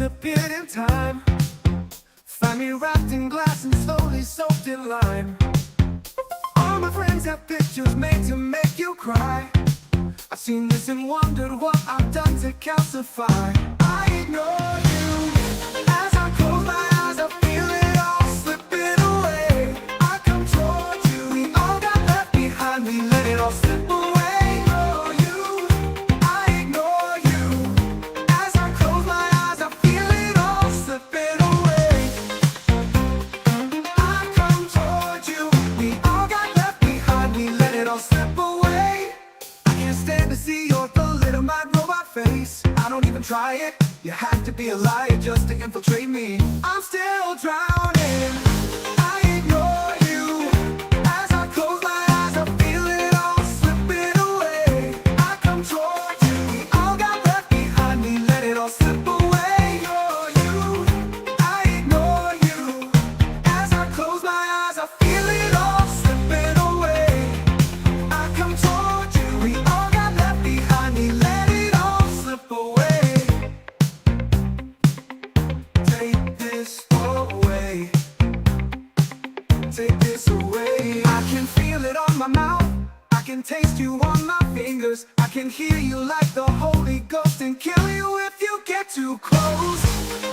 disappeared in time. Find me wrapped in glass and slowly soaked in lime. All my friends have pictures made to make you cry. I've seen this and wondered what I've done to calcify. I ignore you as I close my eyes. I feel it all slipping away. I come toward you, we all got left behind. We let it all slip away. Try it, you have to be a liar just to infiltrate me. I'm still drowning, I ignore you. As I close my eyes, I feel it all slipping away. I come toward you, we all got left behind. We let it all slip away. Ignore you, I ignore you. As I close my eyes, I feel it all slipping away. I come toward you, we all got left behind. We let it all slip away. Take this away. I can feel it on my mouth, I can taste you on my fingers. I can hear you like the Holy Ghost and kill you if you get too close.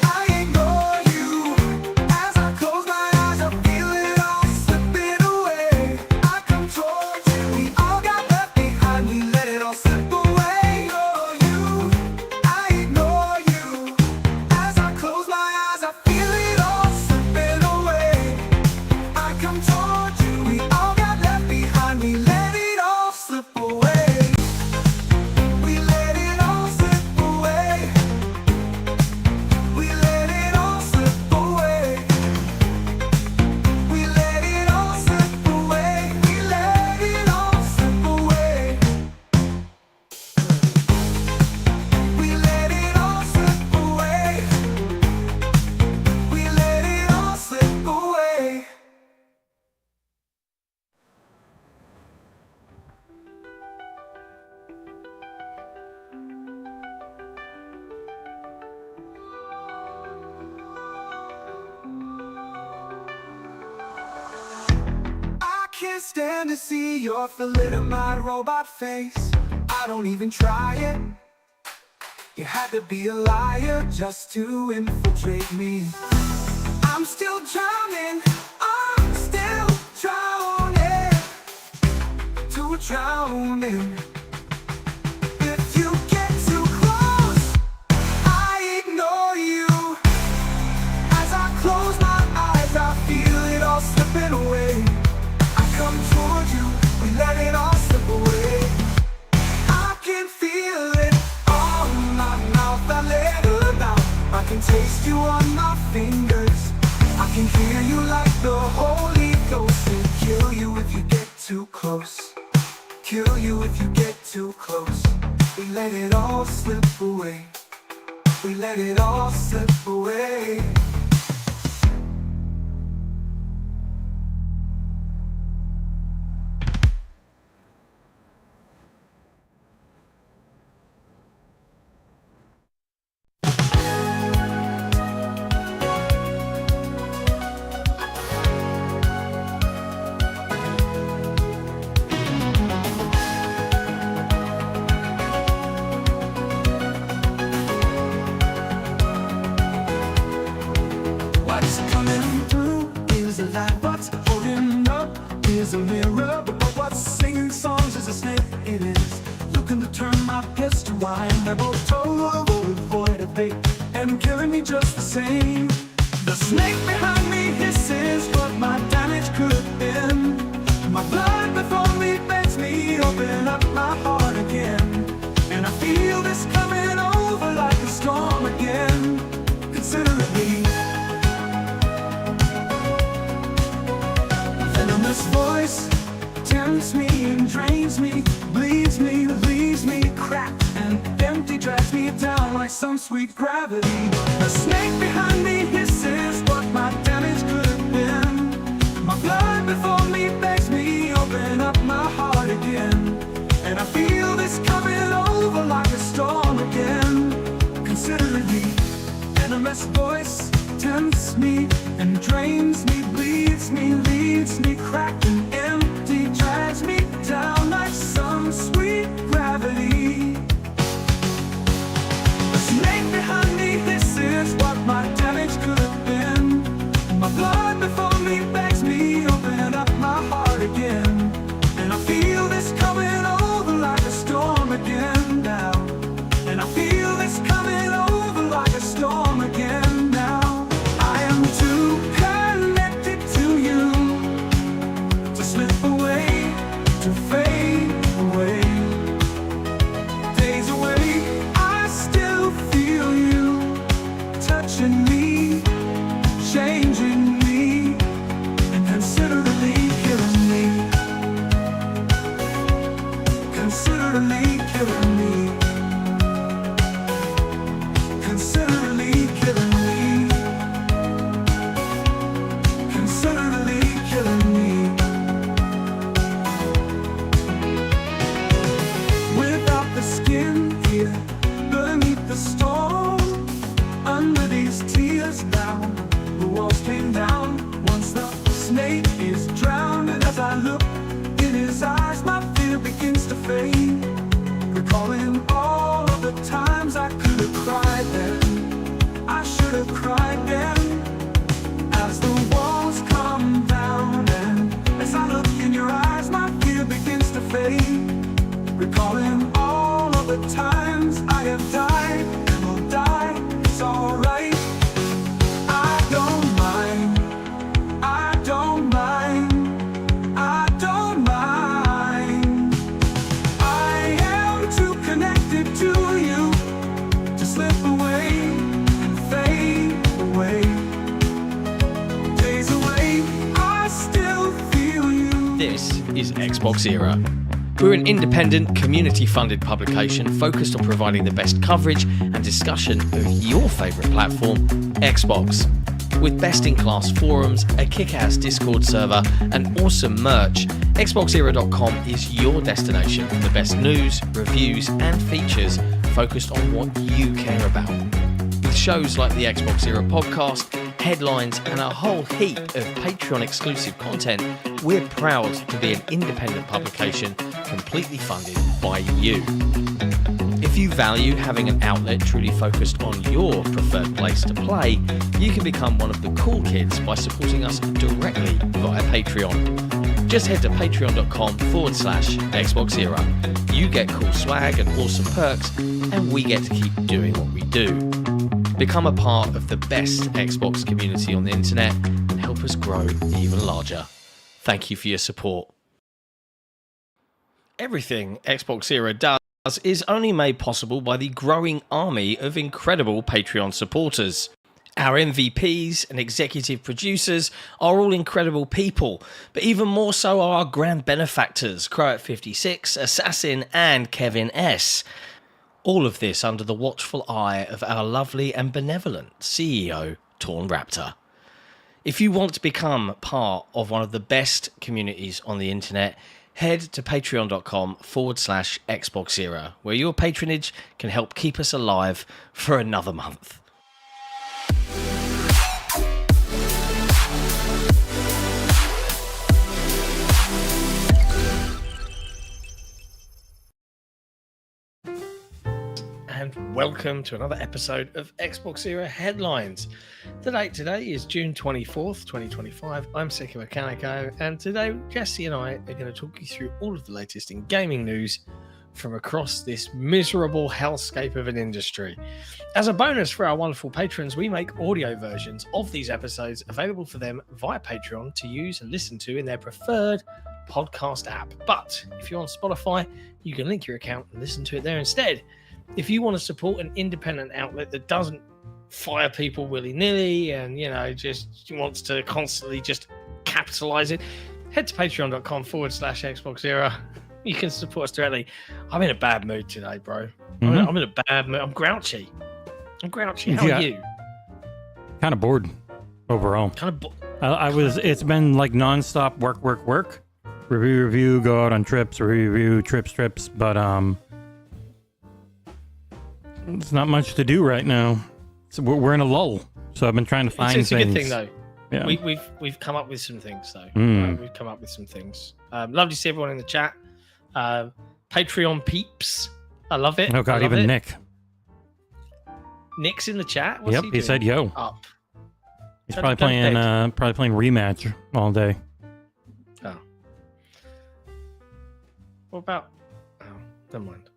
I ignore you. As I close my eyes, I feel it all slipping away. I come towards you, we all got left behind. We let it all slip away. Ignore you, I ignore you. As I close my eyes, I feel it all slipping away. I come toward you, we all got left behind. We let it all slip away. We let it all slip away. We let it all slip away. We let it all slip away. We let it all slip away. We let it all slip away. We let it all slip away. I can't stand to see your thalidomide robot face. I don't even try it. You had to be a liar just to infiltrate me. I'm still drowning, I'm still drowning, too drowning. If you get too close, I ignore you. As I close my eyes, I feel it all slipping away. I come toward you, we let it all slip away. I can feel it on my mouth, I let it out. I can taste you on my fingers. I can hear you like the Holy Ghost and kill you if you get too close. Kill you if you get too close. We let it all slip away. We let it all slip away. What's coming through is a light. What's holding up is a mirror. But what's singing songs is a snake. It is looking to turn my piss to wine. They're both total void of faith and killing me just the same. The snake behind me hisses what my damage could have been. My blood before me begs me open up my heart again. And I feel this coming over like a storm again. Consider it me. Venomous voice tempts me and drains me, bleeds me, leaves me cracked and empty, drags me down like some sweet gravity. The snake behind me hisses what my damage could have been. My blood before me begs me open up my heart again. And I feel this coming over like a storm again. Consider it me. hurts me and drains me, bleeds me, leaves me cracked and empty, drags me down like some sweet gravity. The snake behind me, this is what my damage could have been. My blood before me begs me, open up my heart again. And I feel this coming over like a storm again now. And I feel this coming over like a storm again now. I am too connected to you to slip away, to fade away. Days away, I still feel you touching me, changing me, and considerably killing me. Considerably killing me. Considerably killing me. Considerably killing me. Without the skin here, beneath the storm, under these tears now, the walls came down. Once the snake is drowned, and as I look in his eyes, my fear begins to fade. Recalling all of the times I could have cried then, I should have cried then. As the walls come down, and as I look in your eyes, my fear begins to fade. Recalling all of the times I have died and will die, it's alright. I don't mind, I don't mind, I don't mind. I am too connected to you to slip away and fade away. Days away, I still feel you. This is XboxEra. We're an independent, community-funded publication focused on providing the best coverage and discussion of your favourite platform, Xbox. With best-in-class forums, a kick-ass Discord server, and awesome merch, XboxEra.com is your destination for the best news, reviews, and features focused on what you care about. With shows like the Xbox Era podcast, headlines, and a whole heap of Patreon-exclusive content, we're proud to be an independent publication completely funded by you. If you value having an outlet truly focused on your preferred place to play, you can become one of the cool kids by supporting us directly via Patreon. Just head to patreon.com/XboxEra. You get cool swag and awesome perks, and we get to keep doing what we do. Become a part of the best Xbox community on the internet and help us grow even larger. Thank you for your support. Everything XboxEra does is only made possible by the growing army of incredible Patreon supporters. Our MVPs and executive producers are all incredible people, but even more so are our grand benefactors, Croat56, Assassin, and Kevin S. All of this under the watchful eye of our lovely and benevolent CEO, Torn Raptor. If you want to become part of one of the best communities on the internet, head to patreon.com/XboxEra, where your patronage can help keep us alive for another month. And welcome to another episode of XboxEra Headlines. The date today is June 24th, 2025. I'm Seki Mechanico, and today Jesse and I are going to talk you through all of the latest in gaming news from across this miserable hellscape of an industry. As a bonus for our wonderful patrons, we make audio versions of these episodes available for them via Patreon to use and listen to in their preferred podcast app. But if you're on Spotify, you can link your account and listen to it there instead. If you want to support an independent outlet that doesn't fire people willy-nilly and, just wants to constantly just capitalize it, head to patreon.com/XboxEra. You can support us directly. I'm in a bad mood today, bro. Mm-hmm. I'm in a bad mood. I'm grouchy. How are you? Kind of bored overall. It's been like nonstop work. Review, go out on trips, review, trips. But, it's not much to do right now. So we're in a lull. So I've been trying to find it's a things. good thing though. Yeah. We've come up with some things though. We've come up with some things. Lovely to see everyone in the chat. Patreon peeps, I love it. Oh God, even Nick. Nick's in the chat. What's He said yo. Up. He's probably playing rematch all day. Oh. What about? Oh, never mind.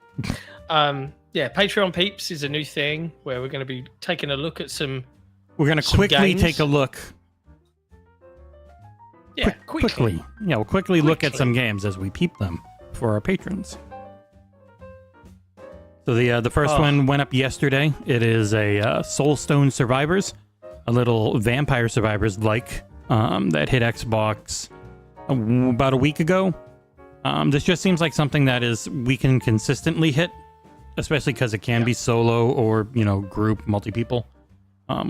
Yeah, Patreon peeps is a new thing where we're going to be taking a look at some. We're going to quickly games. take a look. Yeah, quickly. Yeah, we'll quickly look at some games as we peep them for our patrons. So the first one went up yesterday. It is a Soulstone Survivors, a little Vampire Survivors like that hit Xbox about a week ago. This just seems like something that we can consistently hit, especially because it can be solo or group multi-people,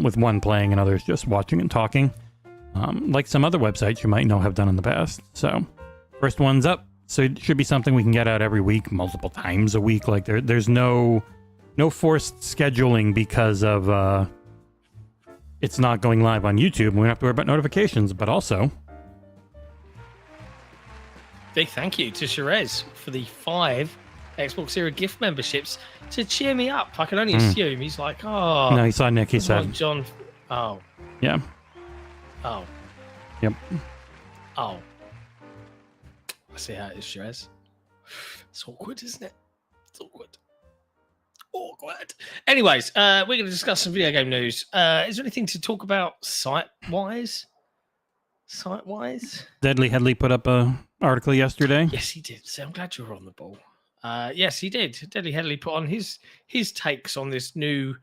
with one playing and others just watching and talking, like some other websites you might know have done in the past. So first one's up. So it should be something we can get out every week, multiple times a week. Like there's no forced scheduling because of it's not going live on YouTube. We don't have to worry about notifications, but also big thank you to Sherez for the 5 XboxEra gift memberships to cheer me up. I can only assume he's like, oh. No, he saw Nick. He said, John. Oh. Yeah. Oh. Yep. Oh. I see how it is, Sherez. It's awkward, isn't it? It's awkward. Anyways, we're going to discuss some video game news. Is there anything to talk about site-wise? Deadly Headley put up a article yesterday. Yes, he did. So I'm glad you were on the ball. Yes, he did. Deadly Headley put on his takes on this new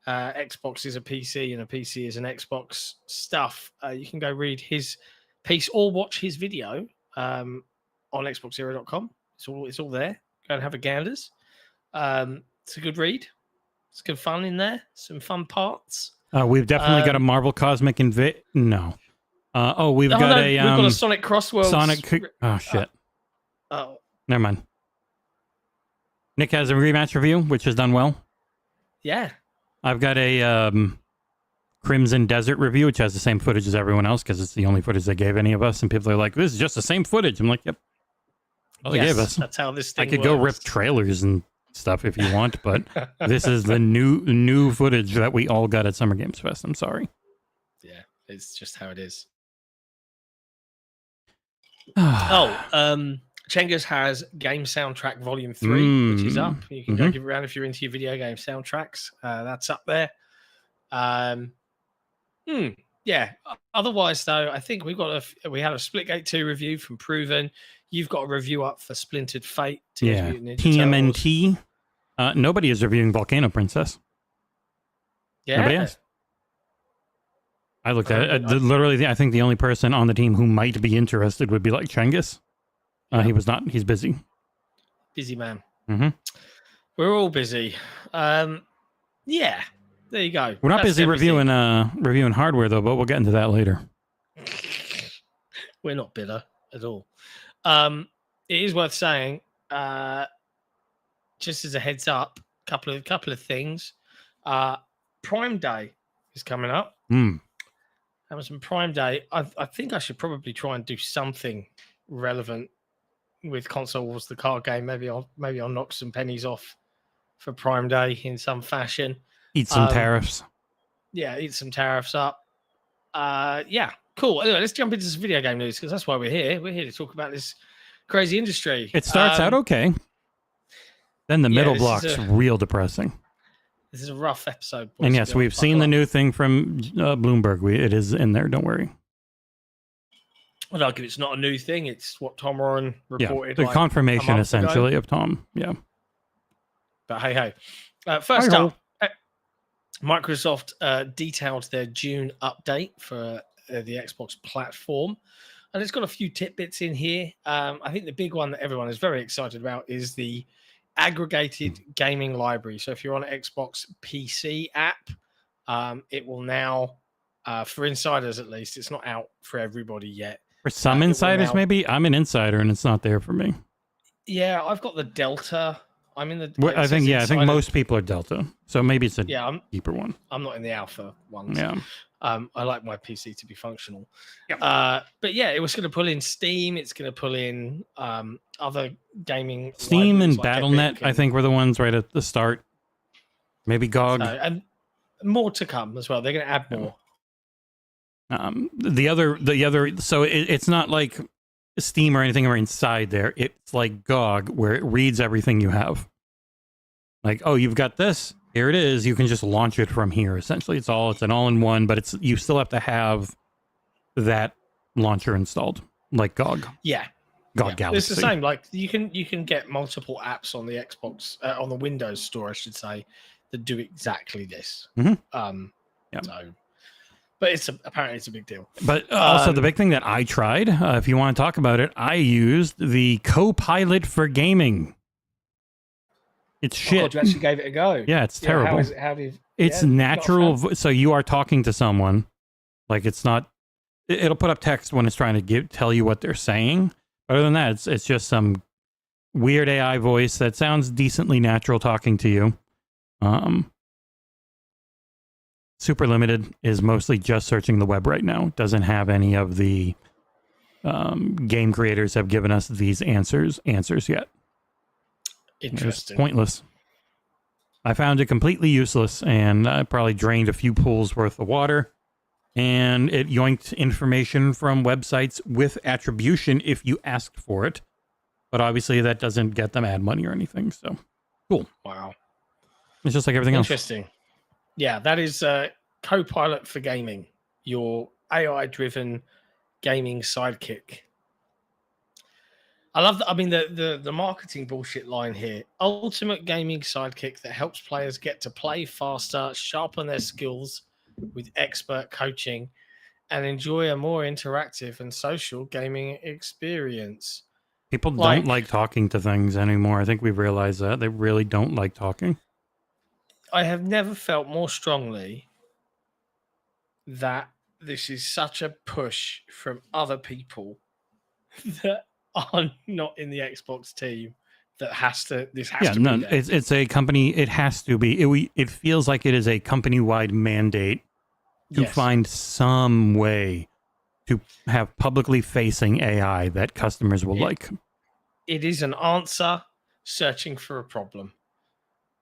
Xbox is a PC and a PC is an Xbox stuff. You can go read his piece or watch his video on XboxEra.com. It's all there. Go and have a ganders. It's a good read. It's good fun in there. Some fun parts. We've definitely got a Marvel Cosmic No. We've got a Sonic Crossworlds. Oh shit. Oh. Never mind. Nick has a rematch review, which has done well. Yeah. I've got a Crimson Desert review, which has the same footage as everyone else because it's the only footage they gave any of us. And people are like, "This is just the same footage." I'm like, "Yep." Well, they gave us. That's how this thing I could works. go rip trailers and stuff if you want, but this is the new footage that we all got at Summer Games Fest. I'm sorry. Yeah, it's just how it is. Chengas has Game Soundtrack Volume 3, which is up. You can go give it around if you're into your video game soundtracks. That's up there. Yeah. Otherwise, though, I think we had a Splitgate 2 review from Proven. You've got a review up for Splintered Fate. Yeah. TMNT. Nobody is reviewing Volcano Princess. Yeah. Nobody is. I looked at it. Literally, I think the only person on the team who might be interested would be like Cengiz. He was not. He's busy. Busy man. Mm-hmm. We're all busy. Yeah. There you go. We're not busy reviewing hardware though, but we'll get into that later. We're not bitter at all. It is worth saying, just as a heads up, couple of things. Prime Day is coming up. Amazon Prime Day. I think I should probably try and do something relevant with Console Wars, the card game. Maybe I'll knock some pennies off for Prime Day in some fashion. Eat some tariffs. Yeah, eat some tariffs up. Yeah, cool. Anyway, let's jump into some video game news because that's why we're here. We're here to talk about this crazy industry. It starts out okay. Then the middle block's real depressing. This is a rough episode. And yes, we've seen the new thing from Bloomberg. It is in there. Don't worry. I'd argue it's not a new thing. It's what Tom Warren reported. The confirmation, essentially, of Tom. Yeah. But hey. First up, Microsoft detailed their June update for the Xbox platform. And it's got a few tidbits in here. I think the big one that everyone is very excited about is the aggregated gaming library. So if you're on an Xbox PC app, it will now, for insiders at least, it's not out for everybody yet. For some insiders, maybe. I'm an insider and it's not there for me. Yeah, I've got the Delta I'm in the. Well, I think inside of- most people are Delta, so maybe it's a Yeah, deeper one. I'm not in the alpha ones. Yeah. I like my PC to be functional. Yep. But yeah, it was going to pull in Steam. It's going to pull in other gaming. Steam and libraries like BattleNet, Epic I think, were the ones right at the start. Maybe GOG. and more to come as well. They're going to add more. The other. So it's not like Steam or anything are inside there. It's like GOG, where it reads everything you have. Like, oh, you've got this. Here it is. You can just launch it from here. Essentially, it's an all-in-one, but you still have to have that launcher installed, like GOG. Yeah. GOG Galaxy. It's the same. Like you can get multiple apps on the Xbox on the Windows Store, I should say, that do exactly this. Mm-hmm. Yeah. So, but apparently it's a big deal. But also the big thing that I tried, if you want to talk about it, I used the Copilot for gaming. It's shit. Oh, God, you actually gave it a go. Yeah, it's terrible. It's natural. So you are talking to someone, like it's not. It'll put up text when it's trying to tell you what they're saying. Other than that, it's just some weird AI voice that sounds decently natural talking to you. Super Limited is mostly just searching the web right now. Doesn't have any of the game creators have given us these answers yet. Interesting. It's pointless. I found it completely useless, and I probably drained a few pools worth of water. And it yoinked information from websites with attribution if you asked for it. But obviously that doesn't get them ad money or anything. So cool. Wow. It's just like everything else. Interesting. Yeah, that is Copilot for gaming, your AI-driven gaming sidekick. I love that. I mean, the marketing bullshit line here. Ultimate gaming sidekick that helps players get to play faster, sharpen their skills with expert coaching, and enjoy a more interactive and social gaming experience. People don't like talking to things anymore. I think we've realized that. They really don't like talking. I have never felt more strongly that this is such a push from other people that are not in the Xbox team that this has to be there. It's a company. It has to be. It feels like it is a company-wide mandate to find some way to have publicly facing AI that customers will like. It is an answer searching for a problem.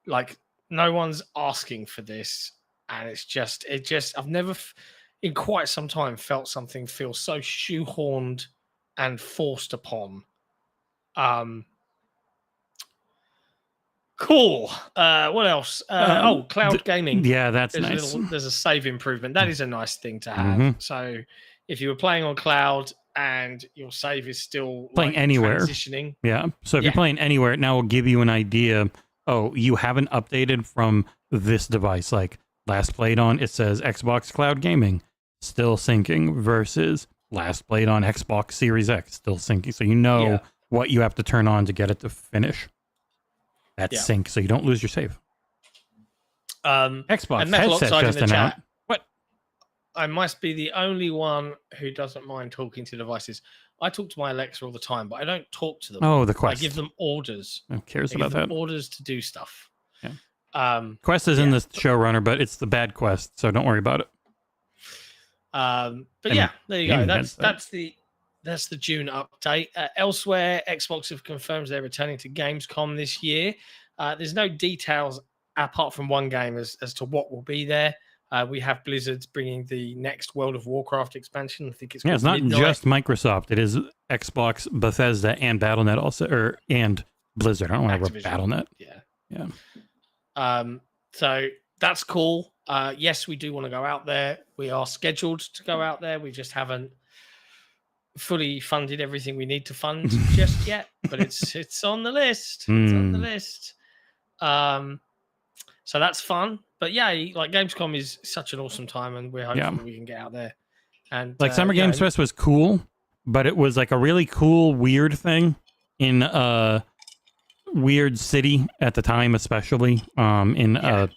Like no one's asking for this, and I've never in quite some time felt something feel so shoehorned and forced upon. Cool. What else? Cloud gaming. Yeah, that's nice. There's a save improvement. That is a nice thing to have. Mm-hmm. So if you were playing on cloud and your save is still playing anywhere, transitioning. Yeah. So if you're playing anywhere, it now will give you an idea. Oh, you haven't updated from this device. Like last played on, it says Xbox Cloud Gaming still syncing versus last played on Xbox Series X still syncing. So you know what you have to turn on to get it to finish. That's sync, so you don't lose your save. Xbox headset just announced. What? I must be the only one who doesn't mind talking to devices. I talk to my Alexa all the time, but I don't talk to them. Oh, the Quest. I give them orders. Who cares about that? Orders to do stuff. Yeah. Quest is in the showrunner, but it's the bad Quest, so don't worry about it. But yeah, there you go. That's the June update. Elsewhere, Xbox have confirmed they're returning to Gamescom this year. There's no details apart from one game as to what will be there. We have Blizzard bringing the next World of Warcraft expansion. I think it's called it's not Midnight. Just Microsoft. It is Xbox, Bethesda, and Battle.net also, and Blizzard. I don't want to have Battle.net. Yeah. So that's cool. Yes, we do want to go out there. We are scheduled to go out there. We just haven't fully funded everything we need to fund just yet, but it's on the list. It's on the list. So that's fun. But yeah, like Gamescom is such an awesome time, and we're hoping that we can get out there. And like Summer Games Fest was cool, but it was like a really cool, weird thing in a weird city at the time, especially in a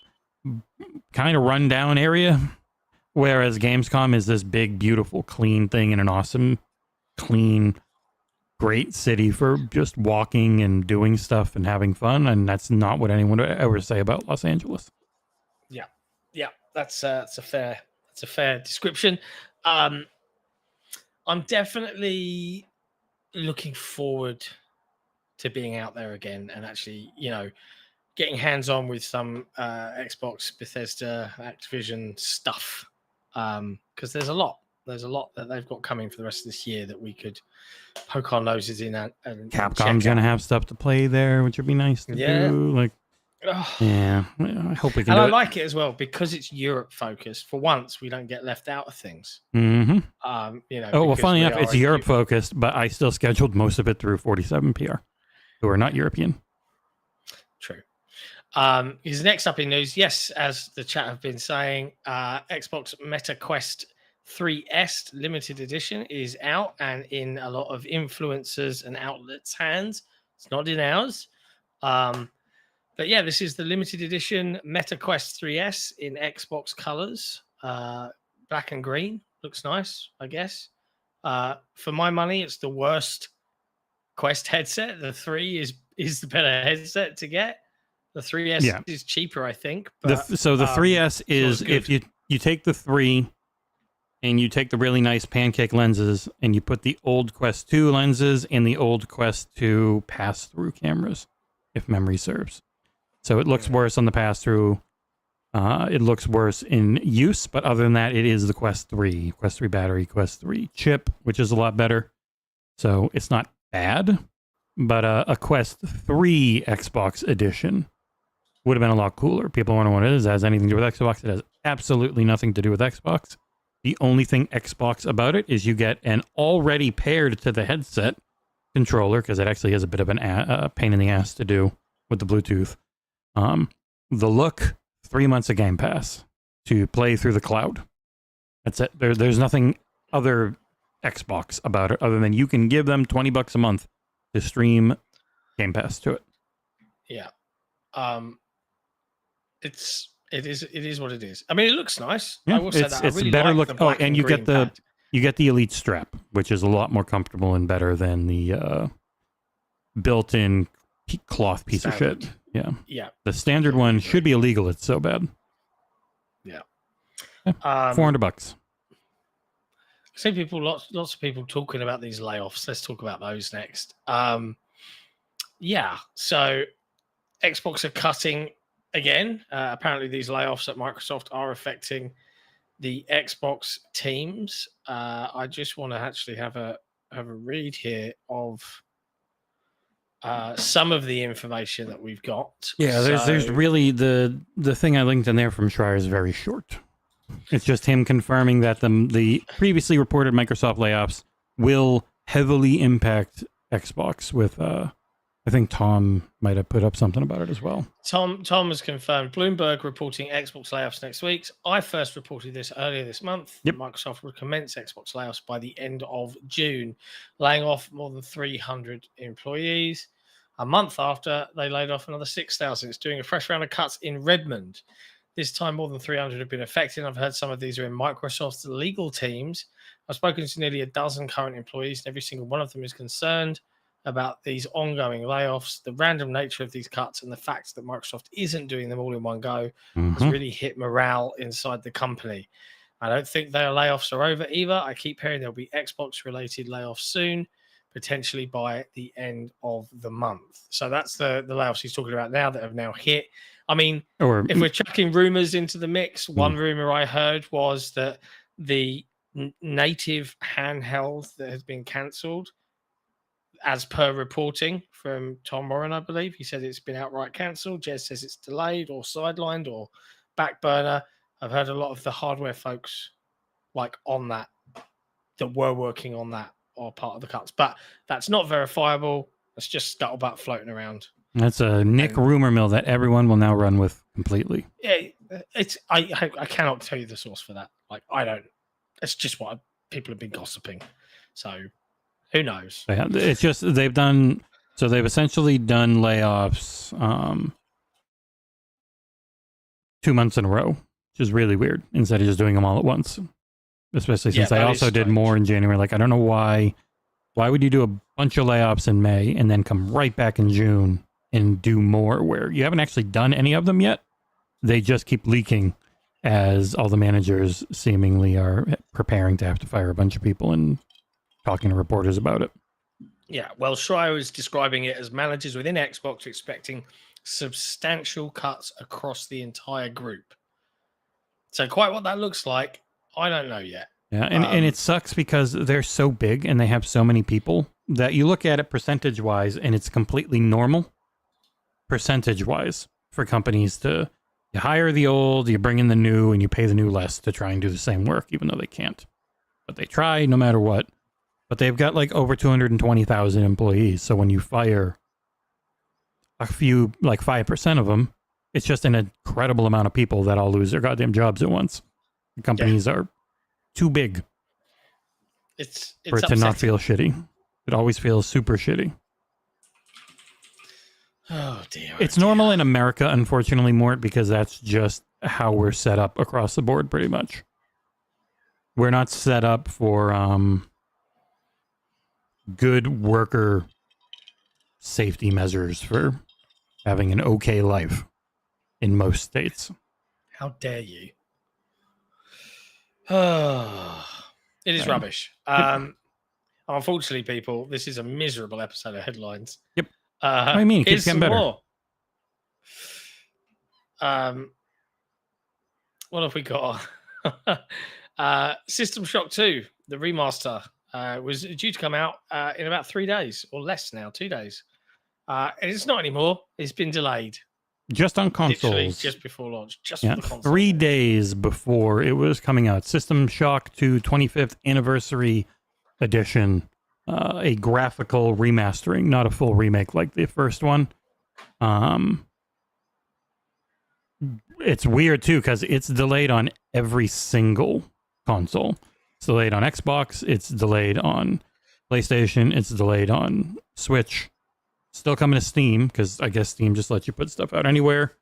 kind of rundown area. Whereas Gamescom is this big, beautiful, clean thing in an awesome, clean, great city for just walking and doing stuff and having fun, and that's not what anyone would ever say about Los Angeles. Yeah, that's a fair description. I'm definitely looking forward to being out there again and actually, getting hands on with some Xbox, Bethesda, Activision stuff, because there's a lot that they've got coming for the rest of this year that we could poke our noses in and Capcom's gonna have stuff to play there, which would be nice to do. Like, yeah, I hope we can. And do I it. like it as well because it's Europe focused. For once, we don't get left out of things. Mm-hmm. Oh well, funny enough, it's Europe focused, but I still scheduled most of it through 47PR, who are not European. True. Is next up in news. Yes, as the chat have been saying, Xbox Meta Quest 3S limited edition is out and in a lot of influencers and outlets' hands. It's not in ours. But yeah, this is the limited edition Meta Quest 3S in Xbox colors, black and green. Looks nice, I guess. For my money, it's the worst Quest headset. The 3 is the better headset to get. The 3S is cheaper, I think. But, the 3S is if you take the 3 and you take the really nice pancake lenses and you put the old Quest 2 lenses and the old Quest 2 pass-through cameras, if memory serves. So it looks worse on the pass-through. It looks worse in use, but other than that, it is the Quest 3 battery, Quest 3 chip, which is a lot better. So it's not bad, but a Quest 3 Xbox edition would have been a lot cooler. People wonder what it is. It has anything to do with Xbox. It has absolutely nothing to do with Xbox. The only thing Xbox about it is you get an already paired to the headset controller, because it actually is a bit of a pain in the ass to do with the Bluetooth. The look, 3 months of Game Pass to play through the cloud. That's it. There's nothing other Xbox about it other than you can give them $20 a month to stream Game Pass to it. Yeah. It is what it is. I mean, it looks nice. Yeah, I will say that. It's I really better like look. the black and you green get the pad. you get the Elite strap, which is a lot more comfortable and better than the built-in cloth piece Standard. of shit. Yeah. Yeah. The standard one should be illegal. It's so bad. Yeah. $400. I see lots of people talking about these layoffs. Let's talk about those next. Yeah. So Xbox are cutting again. Apparently, these layoffs at Microsoft are affecting the Xbox teams. I just want to actually have a read here of some of the information that we've got. Yeah, there's really the thing I linked in there from Schreier is very short. It's just him confirming that the previously reported Microsoft layoffs will heavily impact Xbox with I think Tom might have put up something about it as well. Tom has confirmed. Bloomberg reporting Xbox layoffs next week. I first reported this earlier this month. Yep. Microsoft will commence Xbox layoffs by the end of June, laying off more than 300 employees. A month after, they laid off another 6,000. It's doing a fresh round of cuts in Redmond. This time, more than 300 have been affected. I've heard some of these are in Microsoft's legal teams. I've spoken to nearly a dozen current employees, and every single one of them is concerned about these ongoing layoffs. The random nature of these cuts and the fact that Microsoft isn't doing them all in one go has really hit morale inside the company. I don't think their layoffs are over either. I keep hearing there'll be Xbox-related layoffs soon, potentially by the end of the month. So that's the layoffs he's talking about now that have now hit. I mean, if we're chucking rumors into the mix, one rumor I heard was that the native handheld that has been cancelled, as per reporting from Tom Warren, I believe, he said it's been outright cancelled. Jez says it's delayed or sidelined or back burner. I've heard a lot of the hardware folks on that were working on that are part of the cuts, but that's not verifiable. That's just scuttlebutt floating around. That's a Nick rumor mill that everyone will now run with completely. Yeah, I cannot tell you the source for that. I don't. It's just what people have been gossiping. So who knows? Yeah, it's just they've essentially done layoffs 2 months in a row, which is really weird. Instead of just doing them all at once, especially since I also did more in January. I don't know why Why would you do a bunch of layoffs in May and then come right back in June and do more where you haven't actually done any of them yet? They just keep leaking as all the managers seemingly are preparing to have to fire a bunch of people and talking to reporters about it. Yeah, well, Schreier was describing it as managers within Xbox expecting substantial cuts across the entire group. So quite what that looks like, I don't know yet. Yeah, and it sucks because they're so big and they have so many people that you look at it percentage-wise and it's completely normal, percentage-wise, for companies to you hire the old, you bring in the new, and you pay the new less to try and do the same work, even though they can't. But they try no matter what. But they've got like over 220,000 employees. So when you fire a few, like 5% of them, it's just an incredible amount of people that all lose their goddamn jobs at once. The companies are too big it's for it to not feel shitty. It always feels super shitty. Oh dear. It's normal in America, unfortunately, Mort, because that's just how we're set up across the board, pretty much. We're not set up for good worker safety measures for having an okay life in most states. How dare you? Oh, it is rubbish. Unfortunately, people, this is a miserable episode of Headlines. Yep. I mean, it keeps getting better. More. What have we got? System Shock 2, the remaster, was due to come out in about 3 days or less now, 2 days. And it's not anymore. It's been delayed. Just on consoles. Literally just before launch. Just for the console. 3 days before it was coming out. System Shock 2 25th Anniversary Edition. A graphical remastering, not a full remake like the first one. It's weird too because it's delayed on every single console. It's delayed on Xbox. It's delayed on PlayStation. It's delayed on Switch. Still coming to Steam because I guess Steam just lets you put stuff out anywhere.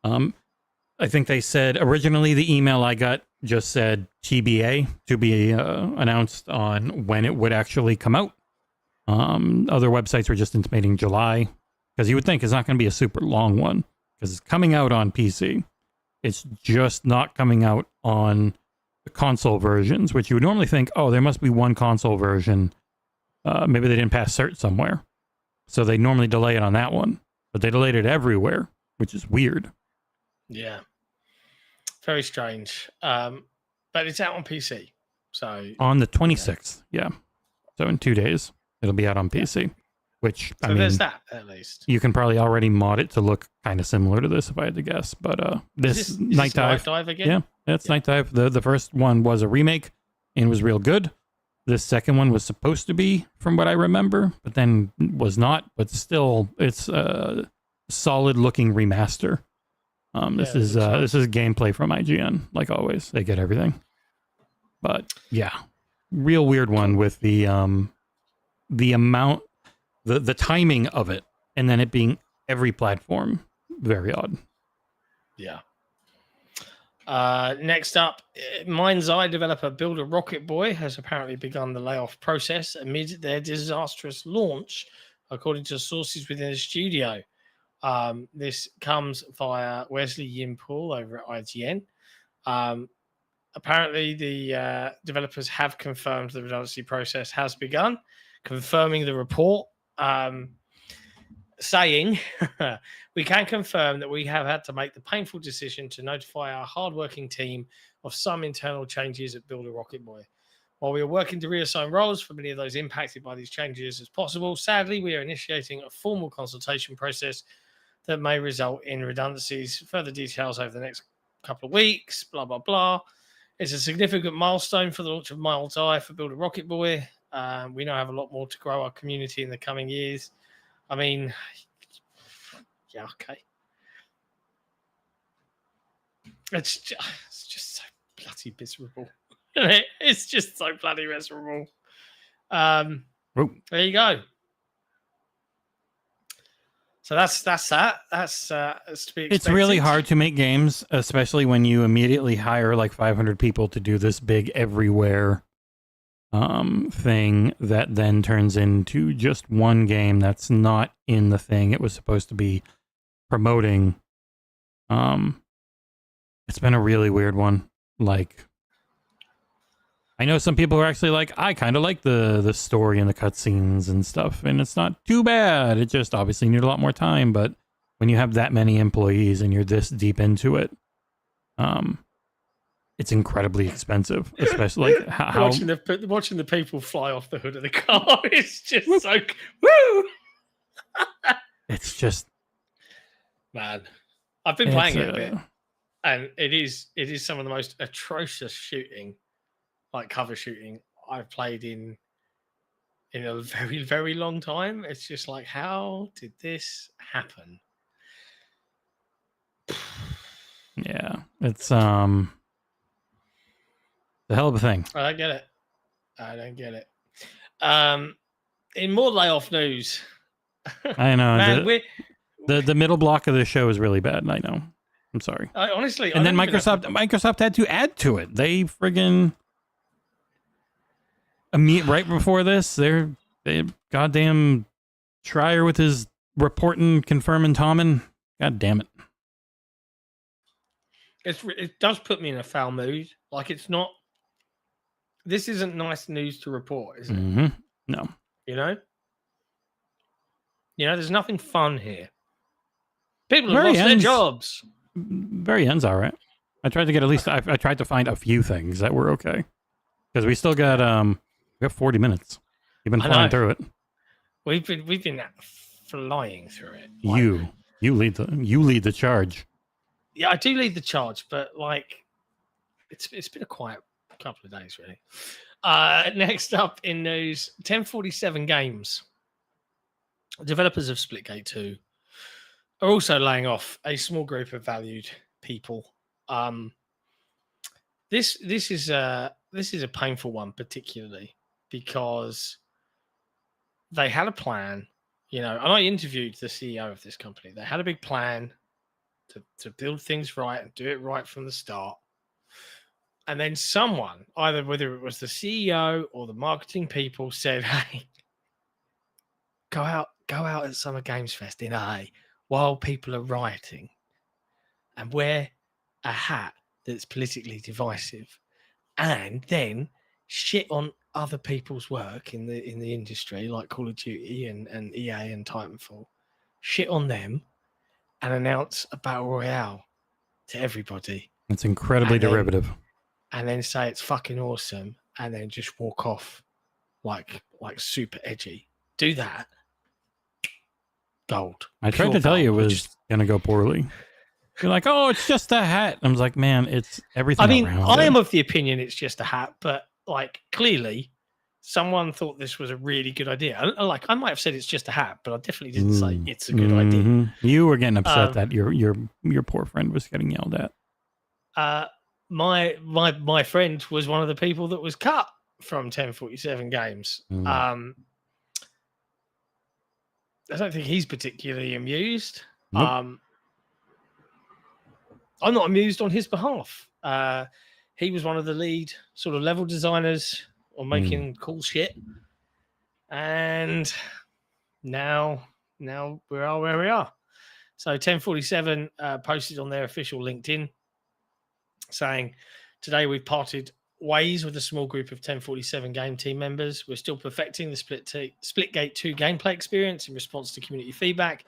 I think they said originally the email I got just said TBA, to be announced on when it would actually come out. Other websites were just intimating July because you would think it's not going to be a super long one because it's coming out on PC. It's just not coming out on the console versions, which you would normally think, oh, there must be one console version. Maybe they didn't pass cert somewhere. So they normally delay it on that one, but they delayed it everywhere, which is weird. Yeah. Very strange. But it's out on PC. So on the 26th, yeah. So in 2 days, it'll be out on PC, which, so I mean, there's that at least. You can probably already mod it to look kind of similar to this, if I had to guess. But this Night Dive again? Yeah, that's Night Dive. The first one was a remake and was real good. The second one was supposed to be, from what I remember, but then was not. But still, it's a solid-looking remaster. This is gameplay from IGN, like always. They get everything. But yeah, real weird one with the amount, the timing of it, and then it being every platform. Very odd. Yeah. Next up, Mindseye developer Builder Rocket Boy has apparently begun the layoff process amid their disastrous launch, according to sources within the studio. This comes via Wesley Yimpole over at IGN. Apparently, the developers have confirmed the redundancy process has begun, confirming the report, saying, we can confirm that we have had to make the painful decision to notify our hardworking team of some internal changes at Builder Rocket Boy. While we are working to reassign roles for many of those impacted by these changes as possible, sadly, we are initiating a formal consultation process that may result in redundancies. Further details over the next couple of weeks, blah, blah, blah. It's a significant milestone for the launch of Mindseye for Builder Rocket Boy. We now have a lot more to grow our community in the coming years. I mean, yeah, okay. It's just so bloody miserable. It's just so bloody miserable. There you go. So that's that. That's to be expected. It's really hard to make games, especially when you immediately hire like 500 people to do this big everywhere thing that then turns into just one game that's not in the thing it was supposed to be promoting. It's been a really weird one. Like, I know some people are actually like, I kind of like the story and the cutscenes and stuff, and it's not too bad. It just obviously need a lot more time, but when you have that many employees and you're this deep into it, it's incredibly expensive, especially like how watching the people fly off the hood of the car is just so woo. It's just, man. I've been playing it a bit, and it is some of the most atrocious shooting, like cover shooting I've played in a very, very long time. It's just like, how did this happen? Yeah, it's the hell of a thing. I don't get it. In more layoff news, I know, man, the middle block of the show is really bad. I know. I'm sorry. Honestly, and then Microsoft had to add to it. They friggin' right before this, they goddamn Schreier with his reporting, confirming Tommen. God damn it. It does put me in a foul mood. Like, it's not. This isn't nice news to report, is it? Mm-hmm. No. You know, there's nothing fun here. People have lost their jobs. Very end's all right. I tried to get at least. I tried to find a few things that were okay, because we still got 40 minutes. You've been flying through it. We've been flying through it. Like, you lead the charge. Yeah, I do lead the charge, but like, it's been a quiet couple of days, really. Next up in news, 1047 Games, developers of Splitgate 2, are also laying off a small group of valued people. This is a painful one, particularly because they had a plan, and I interviewed the CEO of this company. They had a big plan to build things right and do it right from the start. And then someone, either whether it was the CEO or the marketing people, said, "Hey, go out at Summer Games Fest in LA while people are rioting and wear a hat that's politically divisive, and then shit on other people's work in the industry, like Call of Duty and EA and Titanfall, shit on them, and announce a battle royale to everybody." It's incredibly derivative. And then say it's fucking awesome, and then just walk off like super edgy. Do that. Gold. I tried to tell you it was going to go poorly. You're like, oh, it's just a hat. I was like, man, it's everything. I mean, around I it. am of the opinion it's just a hat, but like, clearly someone thought this was a really good idea. Like, I might have said it's just a hat, but I definitely didn't say it's a good idea. You were getting upset that your poor friend was getting yelled at. My friend was one of the people that was cut from 1047 Games. I don't think he's particularly amused. Nope. I'm not amused on his behalf. He was one of the lead sort of level designers on making cool shit. And now we are where we are. So 1047 posted on their official LinkedIn saying, "Today we've parted ways with a small group of 1047 game team members. We're still perfecting the Splitgate 2 gameplay experience in response to community feedback,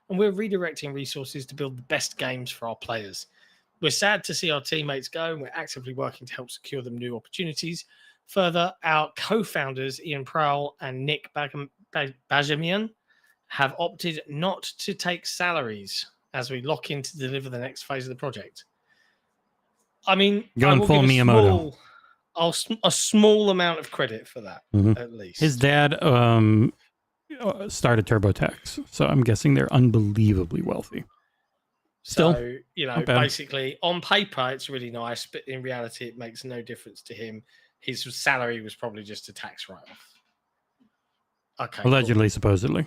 and we're redirecting resources to build the best games for our players. We're sad to see our teammates go, and we're actively working to help secure them new opportunities. Further, our co-founders, Ian Prowl and Nick Bajamian, have opted not to take salaries as we lock in to deliver the next phase of the project." I mean, going full Miyamoto. A small amount of credit for that, at least. His dad started TurboTax, so I'm guessing they're unbelievably wealthy. Still, so, basically, on paper, it's really nice, but in reality, it makes no difference to him. His salary was probably just a tax write-off. Okay. Allegedly, supposedly.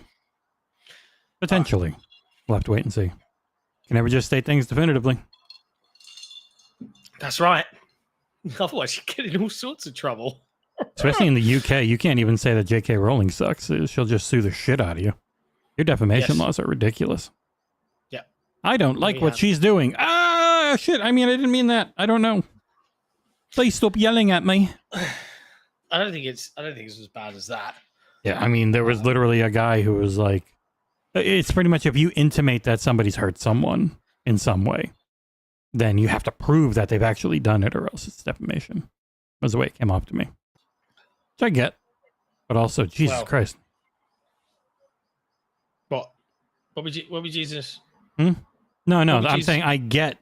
Potentially. We'll have to wait and see. Can never just state things definitively. That's right. Otherwise, you get in all sorts of trouble. Especially in the UK, you can't even say that J.K. Rowling sucks. She'll just sue the shit out of you. Your defamation laws are ridiculous. Yeah. I don't like what she's doing. Ah, shit. I mean, I didn't mean that. I don't know. Please stop yelling at me. I don't think it's as bad as that. Yeah, I mean, there was literally a guy who was like, it's pretty much if you intimate that somebody's hurt someone in some way, then you have to prove that they've actually done it or else it's defamation. Was the way it came off to me. Which I get. But also, Jesus Christ. What would Jesus? No, I'm saying I get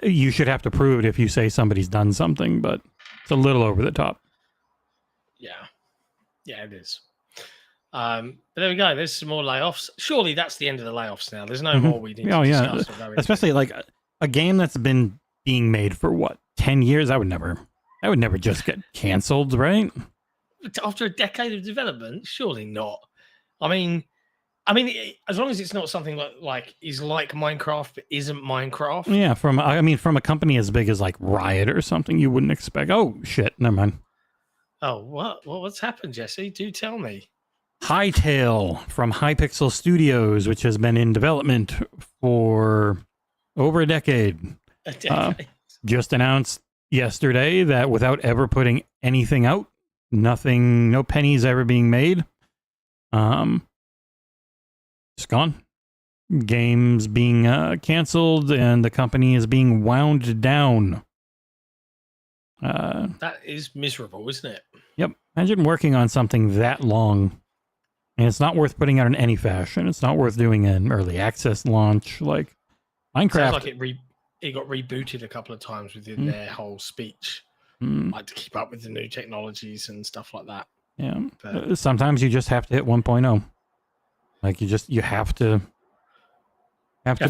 you should have to prove it if you say somebody's done something, but it's a little over the top. Yeah, it is. But there we go. There's some more layoffs. Surely that's the end of the layoffs now. There's no more we need to discuss. Or go into. Especially like a game that's been being made for what, 10 years? I would never just get canceled, right? After a decade of development, surely not. I mean, as long as it's not something like is like Minecraft but isn't Minecraft. Yeah, from a company as big as like Riot or something, you wouldn't expect. Oh shit, never mind. Oh, what's happened, Jesse? Do tell me. Hytale from Hypixel Studios, which has been in development for over a decade. Just announced yesterday that without ever putting anything out, no pennies ever being made. It's gone. Games being canceled and the company is being wound down. That is miserable, isn't it? Yep. Imagine working on something that long. And it's not worth putting out in any fashion. It's not worth doing an early access launch. Like Minecraft. Sounds like it got rebooted a couple of times within their whole speech. Like to keep up with the new technologies and stuff like that. Yeah. But sometimes you just have to hit 1.0. Like you have to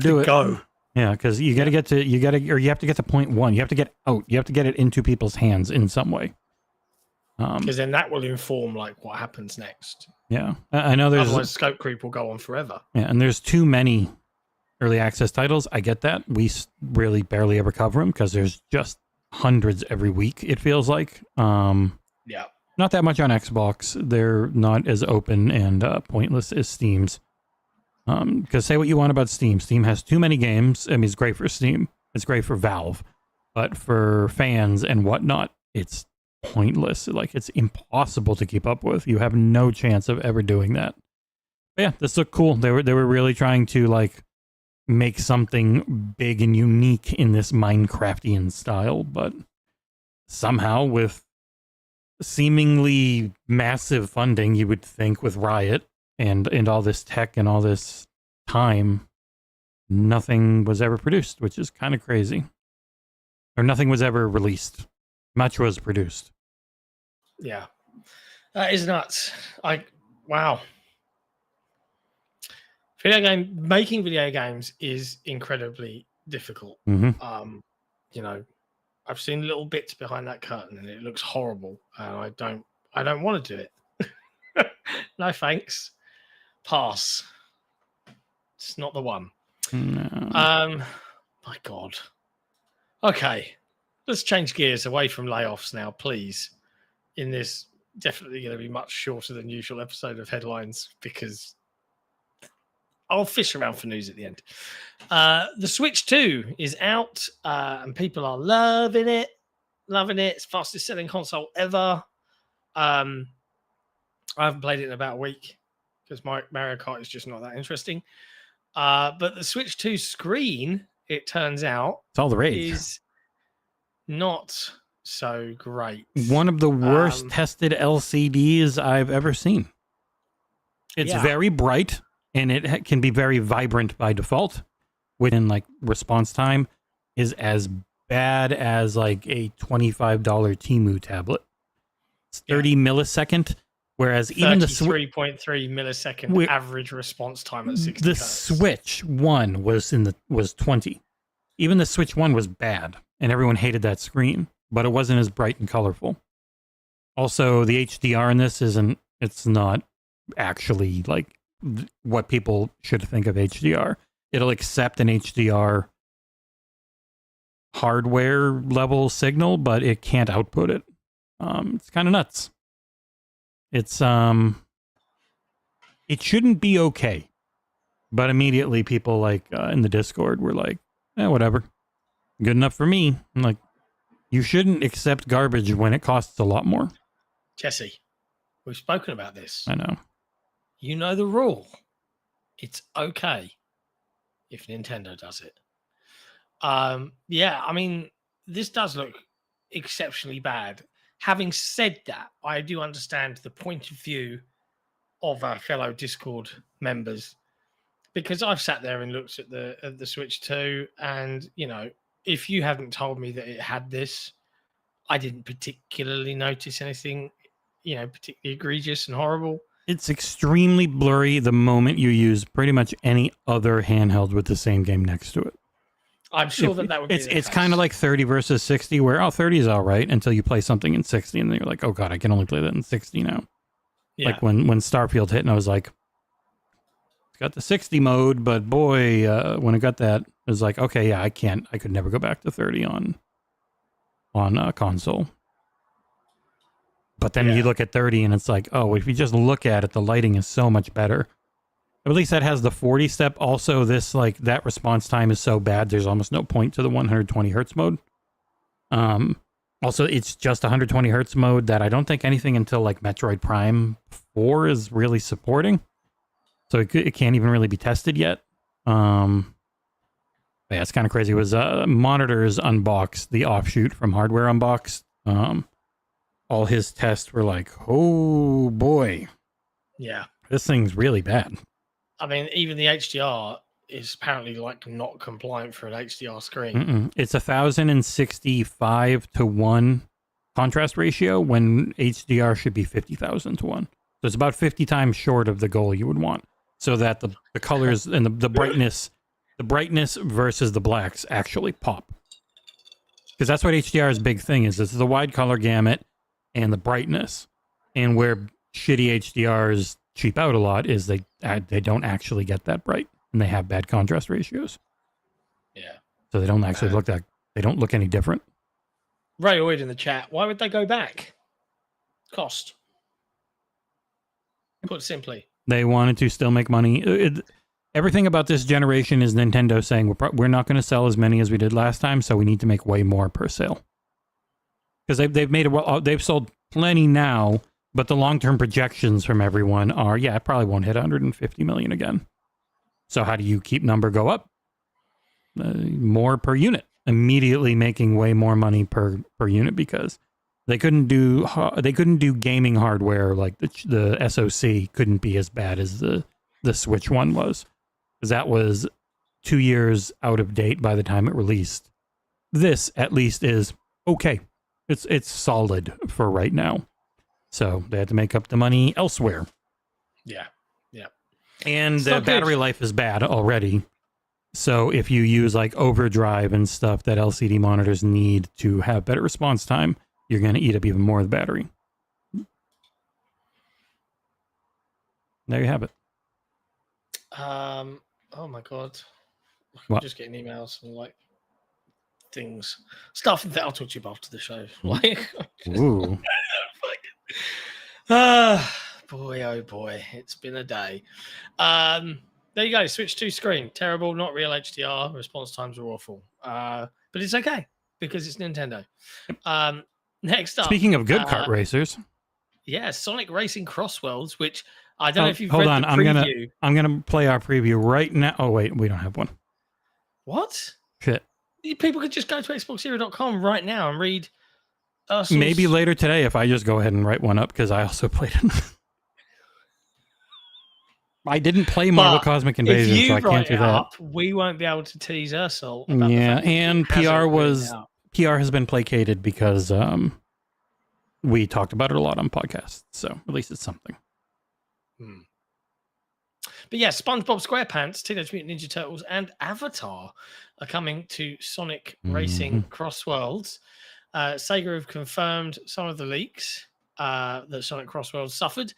do it. Go. Yeah, because you have to get to 0.1. You have to get out. You have to get it into people's hands in some way. Because then that will inform like what happens next. Yeah, I know there's otherwise scope creep will go on forever. Yeah, and there's too many early access titles. I get that. We really barely ever cover them because there's just hundreds every week. It feels like. Yeah. Not that much on Xbox. They're not as open and pointless as Steam's. Because say what you want about Steam. Steam has too many games. I mean, it's great for Steam. It's great for Valve. But for fans and whatnot, it's pointless. Like, it's impossible to keep up with. You have no chance of ever doing that. But yeah, this looked cool. They were really trying to, like, make something big and unique in this Minecraftian style. But somehow with seemingly massive funding, you would think with Riot and all this tech and all this time, nothing was ever produced, which is kind of crazy. Or nothing was ever released. Much was produced. Yeah. That is nuts. Wow. Making video games is incredibly difficult. Mm-hmm. I've seen little bits behind that curtain and it looks horrible. And I don't want to do it. No thanks. Pass. It's not the one. No. My God. Okay. Let's change gears away from layoffs now, please. In this definitely going to be much shorter than usual episode of Headlines because I'll fish around for news at the end. The Switch 2 is out and people are loving it. It's fastest selling console ever. I haven't played it in about a week because Mario Kart is just not that interesting. But the Switch 2 screen, it turns out, it's all the rage. Is not so great. One of the worst tested LCDs I've ever seen. It's very bright and it can be very vibrant by default. Within like response time is as bad as like a $25 Temu tablet. It's 30 millisecond. Whereas even the 3.3 millisecond average response time at 60 the hertz. Switch 1 was 20. Even the Switch 1 was bad, and everyone hated that screen, but it wasn't as bright and colorful. Also, the HDR in this it's not actually like what people should think of HDR. It'll accept an HDR hardware level signal, but it can't output it. It's kind of nuts. It's it shouldn't be okay. But immediately people like in the Discord were like, whatever. Good enough for me. I'm like, you shouldn't accept garbage when it costs a lot more. Jesse, we've spoken about this. I know. You know the rule. It's okay if Nintendo does it. Yeah, I mean, this does look exceptionally bad. Having said that, I do understand the point of view of our fellow Discord members, because I've sat there and looked at the Switch 2, and if you hadn't told me that it had this, I didn't particularly notice anything, particularly egregious and horrible. It's extremely blurry the moment you use pretty much any other handheld with the same game next to it. I'm sure that would be the It's case. kind of like 30 versus 60, where 30 is all right until you play something in 60, and then you're like, oh god, I can only play that in 60 now. Yeah. Like when Starfield hit, and I was like, it's got the 60 mode, but boy, when I got that, it was like, okay, yeah, I could never go back to 30 on console. But then you look at 30 and it's like, oh, if you just look at it, the lighting is so much better. At least that has the 40 step. Also, this that response time is so bad, there's almost no point to the 120 hertz mode. Also, it's just 120 hertz mode that I don't think anything until like Metroid Prime 4 is really supporting. So it can't even really be tested yet. Yeah, it's kind of crazy. It was Monitors Unboxed, the offshoot from Hardware Unboxed. All his tests were like, oh boy. Yeah. This thing's really bad. I mean, even the HDR is apparently like not compliant for an HDR screen. It's 1065:1 contrast ratio when HDR should be 50,000 to 1. So it's about 50 times short of the goal you would want, so that the colors and the brightness versus the blacks actually pop. Because that's what HDR's big thing is. It's the wide color gamut and the brightness. And where shitty HDRs cheap out a lot is they don't actually get that bright, and they have bad contrast ratios. Yeah. So they don't actually they don't look any different. Ray Oid in the chat, why would they go back? Cost. Put simply. They wanted to still make money. Everything about this generation is Nintendo saying we're not going to sell as many as we did last time, so we need to make way more per sale. Because they've sold plenty now, but the long-term projections from everyone are, it probably won't hit 150 million again. So how do you keep number go up? More per unit, immediately making way more money per unit, because they couldn't do gaming hardware. Like the SoC couldn't be as bad as the Switch one was, because that was 2 years out of date by the time it released. This at least is okay. It's solid for right now. So they had to make up the money elsewhere. Yeah. And the battery life is bad already. So if you use like overdrive and stuff that LCD monitors need to have better response time, you're going to eat up even more of the battery. There you have it. Oh my god. I'm just getting emails and like things. Stuff that I'll talk to you about after the show. Like Ooh. Boy, oh boy, it's been a day. There you go. Switch 2 screen. Terrible, not real HDR. Response times are awful. But it's okay because it's Nintendo. Next up. Speaking of good kart racers. Yeah, Sonic Racing Crossworlds, which I don't know if you've hold read on, the preview. I'm gonna play our preview right now. Oh wait, we don't have one. What? Shit. People could just go to XboxEra.com right now and read. Maybe later today if I just go ahead and write one up, because I also played it. I didn't play Marvel Cosmic Invasion, so I can't do that. We won't be able to tease Ursula. Yeah, and PR has been placated because we talked about it a lot on podcasts, so at least it's something. But yeah, SpongeBob SquarePants, Teenage Mutant Ninja Turtles, and Avatar are coming to Sonic Racing Crossworlds. Sega have confirmed some of the leaks that Sonic Crossworlds suffered,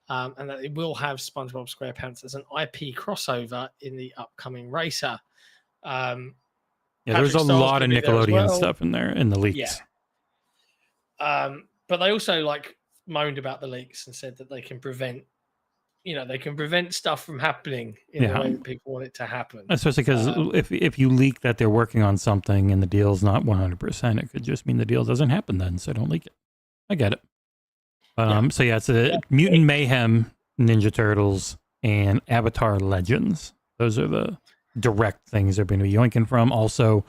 and that it will have SpongeBob SquarePants as an IP crossover in the upcoming racer. There's a lot of Nickelodeon stuff in there in the leaks. Yeah. But they also moaned about the leaks and said that they can prevent, they can prevent stuff from happening in the way that people want it to happen. Especially because if you leak that they're working on something and the deal's not 100%, it could just mean the deal doesn't happen then, so don't leak it. I get it. So yeah, it's a Mutant Mayhem, Ninja Turtles, and Avatar Legends. Those are the direct things they're going to be yoinking from. Also,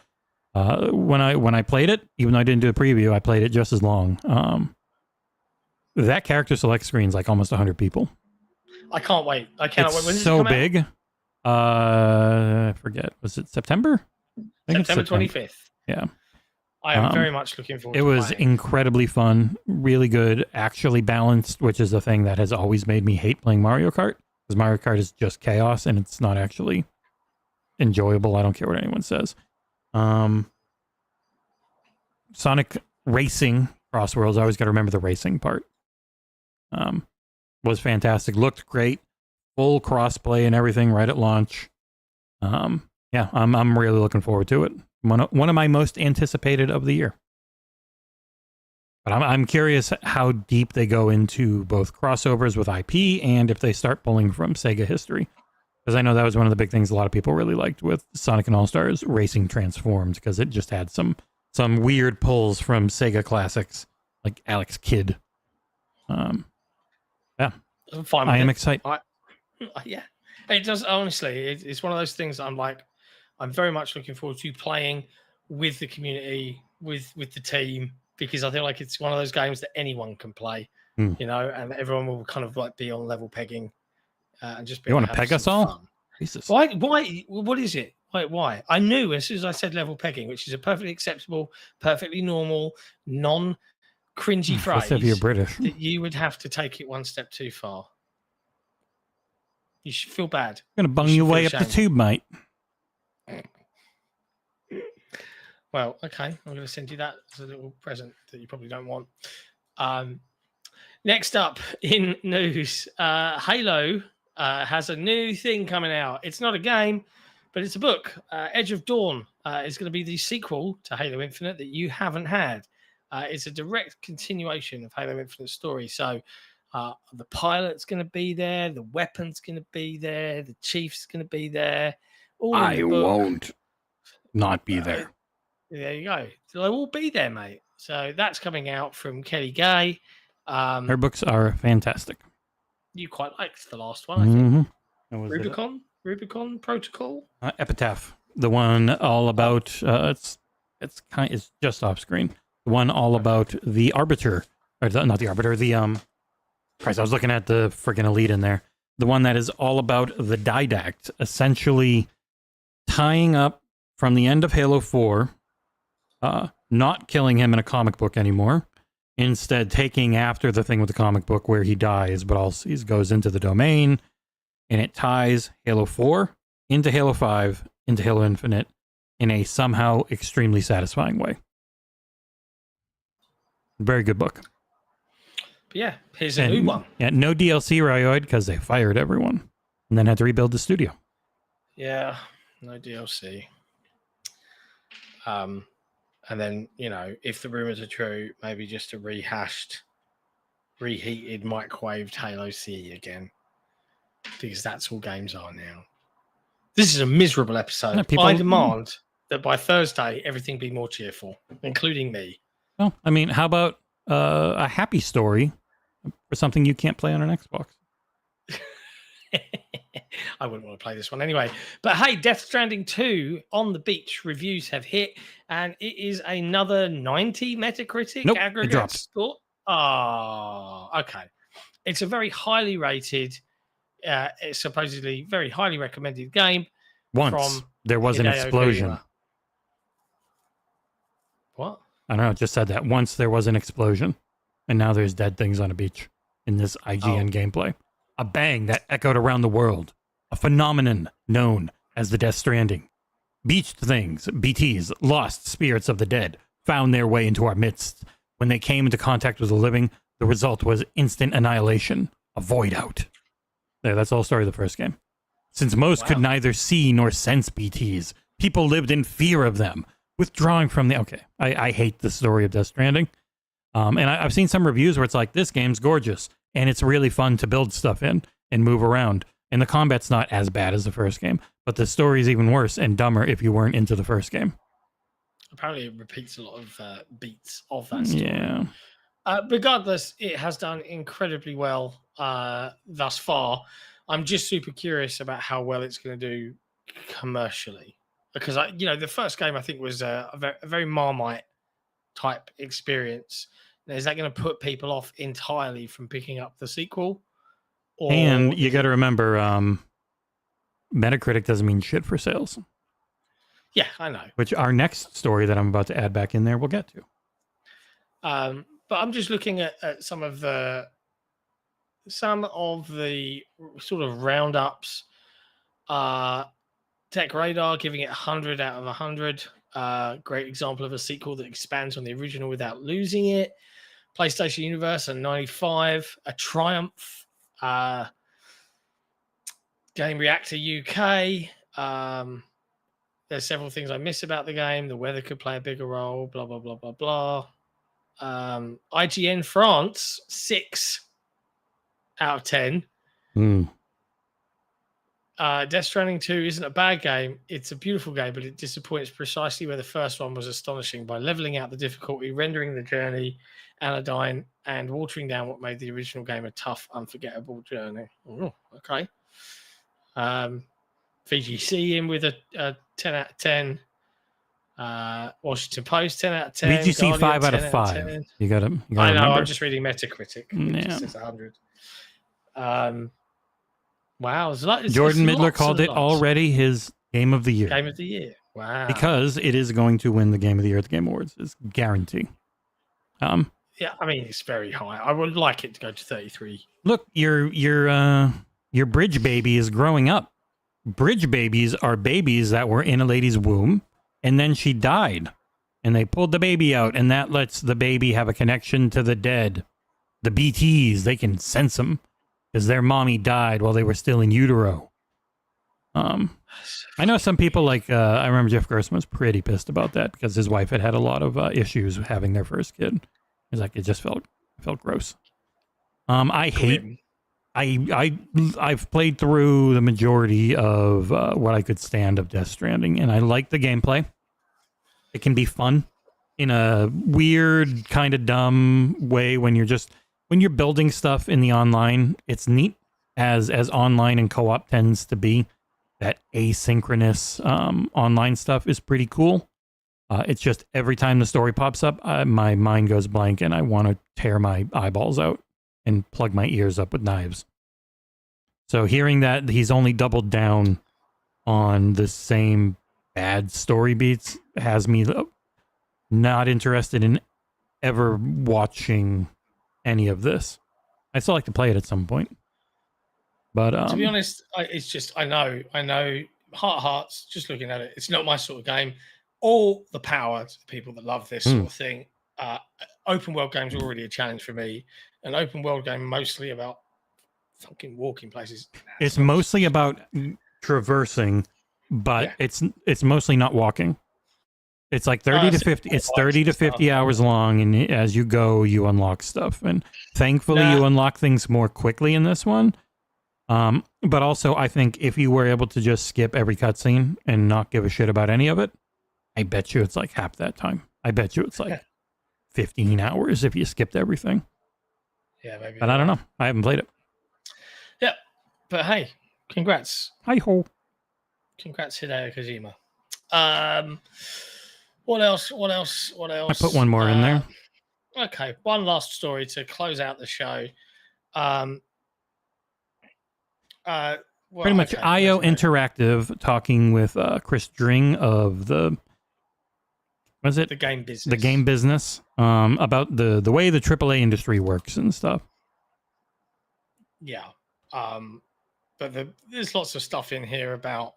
when I played it, even though I didn't do a preview, I played it just as long. That character select screen's like almost 100 people. I can't wait. I cannot wait. When so big. I forget. Was it September? September 25th. Yeah. I am very much looking forward to it. It was incredibly fun, really good, actually balanced, which is the thing that has always made me hate playing Mario Kart. Because Mario Kart is just chaos and it's not actually enjoyable. I don't care what anyone says. Sonic Racing Crossworlds, I always got to remember the racing part. Was fantastic. Looked great. Full crossplay and everything right at launch. Yeah, I'm really looking forward to it. One of my most anticipated of the year. But I'm curious how deep they go into both crossovers with IP and if they start pulling from Sega history. Because I know that was one of the big things a lot of people really liked with Sonic and All-Stars Racing Transformed, because it just had some weird pulls from Sega classics like Alex Kidd. Yeah, I am excited. Yeah, it does. Honestly, it's one of those things. I'm very much looking forward to playing with the community, with the team, because I feel like it's one of those games that anyone can play, and everyone will kind of like be on level pegging, and just be. You want to peg us all? Fun. Jesus. Why? What is it? Why? I knew as soon as I said level pegging, which is a perfectly acceptable, perfectly normal, non-cringy phrase. If you're British, that you would have to take it one step too far. You should feel bad. I'm gonna bung your way up the tube, mate. Well, okay. I'm going to send you that as a little present that you probably don't want. Next up in news, Halo has a new thing coming out. It's not a game, but it's a book. Edge of Dawn is going to be the sequel to Halo Infinite that you haven't had. It's a direct continuation of Halo Infinite's story. So the pilot's going to be there, the weapon's going to be there, the chief's going to be there. I won't not be there. There you go. So they'll all be there, mate. So that's coming out from Kelly Gay. Her books are fantastic. You quite liked the last one, I think. Rubicon Protocol? Epitaph. The one all about it's just off screen. The one all about the Arbiter. Not the Arbiter, Christ, I was looking at the freaking Elite in there. The one that is all about the Didact, essentially tying up from the end of Halo 4, not killing him in a comic book anymore, instead taking after the thing with the comic book where he dies, but also he goes into the domain, and it ties Halo 4 into Halo 5, into Halo Infinite, in a somehow extremely satisfying way. Very good book. But yeah, here's a new one. Yeah, no DLC, Ryoid, because they fired everyone, and then had to rebuild the studio. Yeah, no DLC. And then, if the rumors are true, maybe just a reheated, microwaved Halo CE again. Because that's all games are now. This is a miserable episode. I demand that by Thursday, everything be more cheerful, including me. Well, I mean, how about a happy story for something you can't play on an Xbox? I wouldn't want to play this one anyway. But hey, Death Stranding 2 on the beach reviews have hit, and it is another 90 Metacritic aggregate score. Oh, okay. It's a very highly rated, it's supposedly very highly recommended game. Once there was an explosion. Kojima. What? I don't know, it just said that. Once there was an explosion, and now there's dead things on a beach in this IGN gameplay. A bang that echoed around the world. A phenomenon known as the Death Stranding. Beached things, BTs, lost spirits of the dead, found their way into our midst. When they came into contact with the living, the result was instant annihilation. A void out. There, that's all story of the first game. Since most could neither see nor sense BTs, people lived in fear of them, withdrawing from the... Okay, I hate the story of Death Stranding. And I've seen some reviews where it's like, this game's gorgeous, and it's really fun to build stuff in and move around. And the combat's not as bad as the first game, but the story's even worse and dumber if you weren't into the first game. Apparently, it repeats a lot of beats of that story. Yeah. Regardless, it has done incredibly well thus far. I'm just super curious about how well it's going to do commercially, because the first game I think was a very Marmite type experience. Now, is that going to put people off entirely from picking up the sequel? And you got to remember, Metacritic doesn't mean shit for sales. Yeah, I know. Which our next story that I'm about to add back in there, we'll get to. But I'm just looking at some of the sort of roundups. Tech Radar giving it 100 out of 100. Great example of a sequel that expands on the original without losing it. PlayStation Universe, a 95. A Triumph. Game Reactor UK. There's several things I miss about the game. The weather could play a bigger role. Blah blah blah blah blah. IGN France 6 out of 10. Death Stranding 2 isn't a bad game. It's a beautiful game, but it disappoints precisely where the first one was astonishing by leveling out the difficulty, rendering the journey anodyne, and watering down what made the original game a tough, unforgettable journey. Oh, okay. VGC in with a 10 out of 10. Washington Post 10 out of 10. VGC Guardian, 5 out 10 of 5. 10. You got to I know. remember. I'm just reading Metacritic. Which Yeah. says 100. Wow. Jordan Midler called it already his game of the year. Game of the year. Wow. Because it is going to win the Game of the Year at the Game Awards. It's guaranteed. Yeah, I mean, it's very high. I would like it to go to 33. Look, your bridge baby is growing up. Bridge babies are babies that were in a lady's womb, and then she died. And they pulled the baby out, and that lets the baby have a connection to the dead. The BTs, they can sense them because their mommy died while they were still in utero. I know some people like, I remember Jeff Gerstmann was pretty pissed about that because his wife had a lot of issues with having their first kid. He's like, it just felt gross. I've played through the majority of what I could stand of Death Stranding, and I like the gameplay. It can be fun in a weird, kind of dumb way when you're building stuff in the online. It's neat as online and co-op tends to be. That asynchronous online stuff is pretty cool. It's just every time the story pops up, my mind goes blank and I want to tear my eyeballs out and plug my ears up with knives. So hearing that he's only doubled down on the same bad story beats has me not interested in ever watching any of this. I still like to play it at some point. But to be honest, it's just I know heart of hearts, just looking at it, it's not my sort of game. All the power to the people that love this sort of thing. Open world games are already a challenge for me. An open world game mostly about fucking walking places. It's mostly about traversing, but Yeah. it's mostly not walking. It's like 30 to 50. It's 30 to 50 hours long, and as you go, you unlock stuff. And thankfully, you unlock things more quickly in this one. But also, I think if you were able to just skip every cutscene and not give a shit about any of it, I bet you it's like half that time. I bet you it's like 15 hours if you skipped everything. Yeah, maybe. But I don't know. I haven't played it. Yeah, but hey, congrats. Hi-ho. Congrats, Hideo Kojima. What else? I put one more in there. Okay, one last story to close out the show. Pretty much IO Interactive talking with Chris Dring of the game business. The game business about the way the AAA industry works and stuff. Yeah. But there's lots of stuff in here about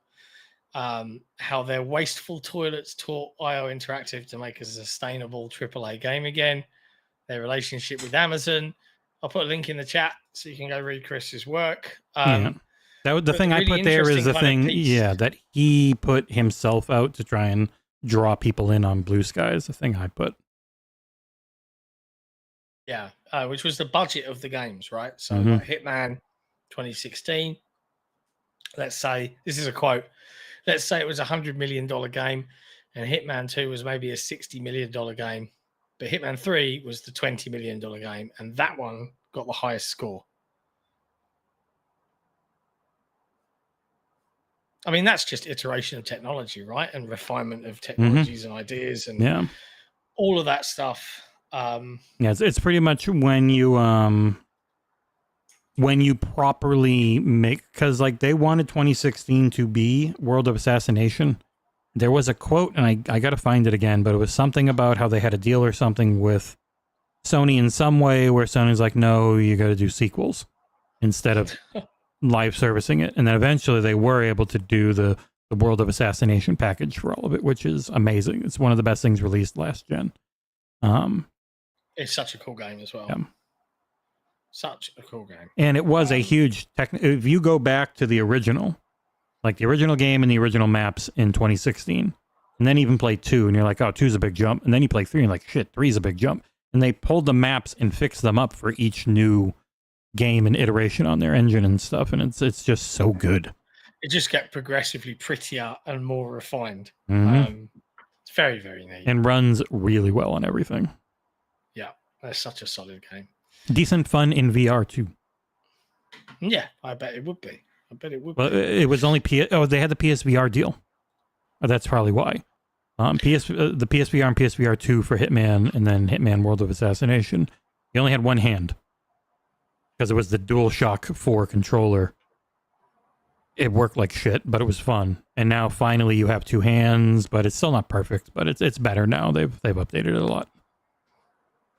how their wasteful toilets taught IO Interactive to make a sustainable AAA game again. Their relationship with Amazon. I'll put a link in the chat so you can go read Chris's work. Yeah. The thing I put there is the thing, that he put himself out to try and draw people in on Blue Sky is the thing I put. Yeah, which was the budget of the games, right? So Mhm. like Hitman 2016, let's say, this is a quote, let's say it was $100 million game and Hitman 2 was maybe a $60 million game, but Hitman 3 was the $20 million game, and that one got the highest score. I mean, that's just iteration of technology, right? And refinement of technologies and ideas and Yeah. all of that stuff. Yeah, it's pretty much when you properly make, because like they wanted 2016 to be World of Assassination. There was a quote, and I got to find it again, but it was something about how they had a deal or something with Sony in some way where Sony's like, no, you got to do sequels instead of live servicing it. And then eventually they were able to do the World of Assassination package for all of it, which is amazing. It's one of the best things released last gen. It's such a cool game as well. Yeah. Such a cool game. And it was a huge if you go back to the original, like the original game and the original maps in 2016, and then even play 2, and you're like, oh, 2's a big jump. And then you play 3, and you're like, shit, 3's a big jump. And they pulled the maps and fixed them up for each new game and iteration on their engine and stuff. And it's just so good. It just got progressively prettier and more refined. Mm-hmm. It's very, very neat. And runs really well on everything. Yeah, that's such a solid game. Decent fun in VR too. Yeah, I bet it would be. Well, it was only they had the PSVR deal. That's probably why. The PSVR and PSVR 2 for Hitman, and then Hitman World of Assassination. You only had one hand because it was the DualShock 4 controller. It worked like shit, but it was fun. And now finally you have 2 hands, but it's still not perfect. But it's better now. They've updated it a lot.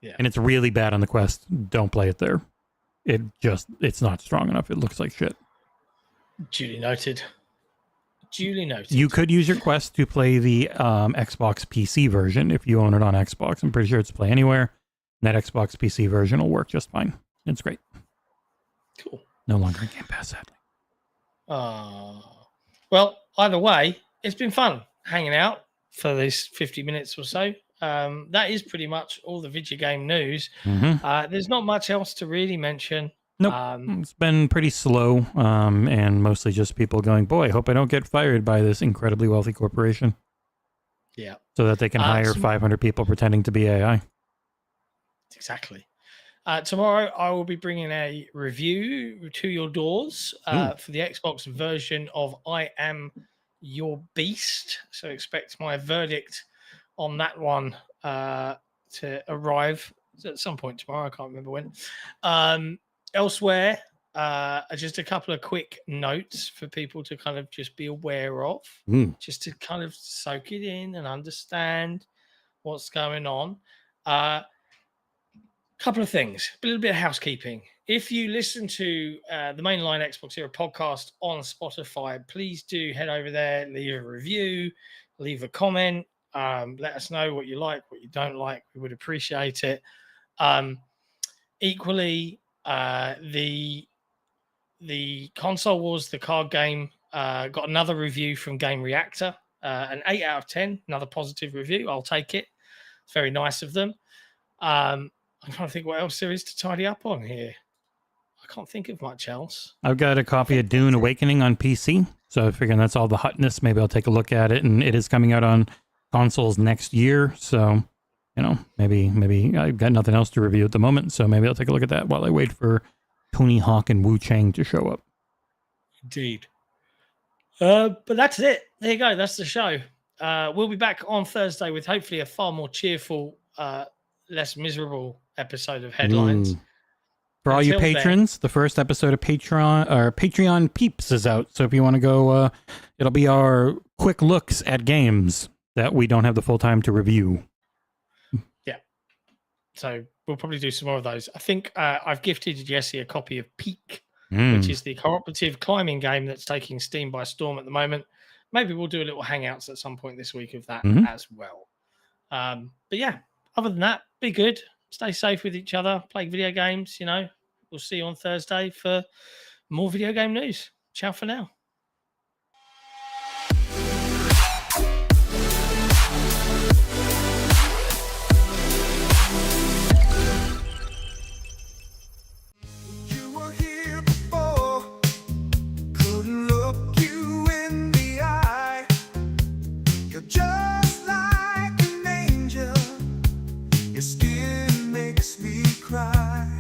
Yeah, and it's really bad on the Quest. Don't play it there. It's not strong enough. It looks like shit. Duly noted. You could use your Quest to play the Xbox PC version if you own it on Xbox. I'm pretty sure it's Play Anywhere. And that Xbox PC version will work just fine. It's great. Cool. No longer in Game Pass, sadly. Well, either way, it's been fun hanging out for these 50 minutes or so. That is pretty much all the video game news. Mm-hmm. There's not much else to really mention. Nope. It's been pretty slow, and mostly just people going, boy, I hope I don't get fired by this incredibly wealthy corporation. Yeah. So that they can hire 500 people pretending to be AI. Exactly. Tomorrow, I will be bringing a review to your doors for the Xbox version of I Am Your Beast. So expect my verdict on that one to arrive at some point tomorrow. I can't remember when. Elsewhere, just a couple of quick notes for people to kind of just be aware of, just to kind of soak it in and understand what's going on. Couple of things, a little bit of housekeeping. If you listen to the mainline XboxEra podcast on Spotify, please do head over there, leave a review, leave a comment. Let us know what you like, what you don't like. We would appreciate it. Equally, the Console Wars, the card game, got another review from Game Reactor, an 8 out of 10, another positive review. I'll take it. It's very nice of them. I'm trying to think what else there is to tidy up on here. I can't think of much else. I've got a copy of Dune Awakening on PC, so I figure that's all the hotness. Maybe I'll take a look at it, and it is coming out on consoles next year, so maybe I've got nothing else to review at the moment, so maybe I'll take a look at that while I wait for Tony Hawk and Wu Chang to show up. Indeed. But that's it. There you go. That's the show. We'll be back on Thursday with hopefully a far more cheerful, less miserable episode of Headlines. For all you patrons, the first episode of Patreon Peeps is out. So if you want to go, it'll be our quick looks at games that we don't have the full time to review. Yeah. So we'll probably do some more of those. I think I've gifted Jesse a copy of Peak, which is the cooperative climbing game that's taking Steam by storm at the moment. Maybe we'll do a little hangouts at some point this week of that as well. But yeah, other than that, be good. Stay safe with each other. Play video games, We'll see you on Thursday for more video game news. Ciao for now. makes me cry.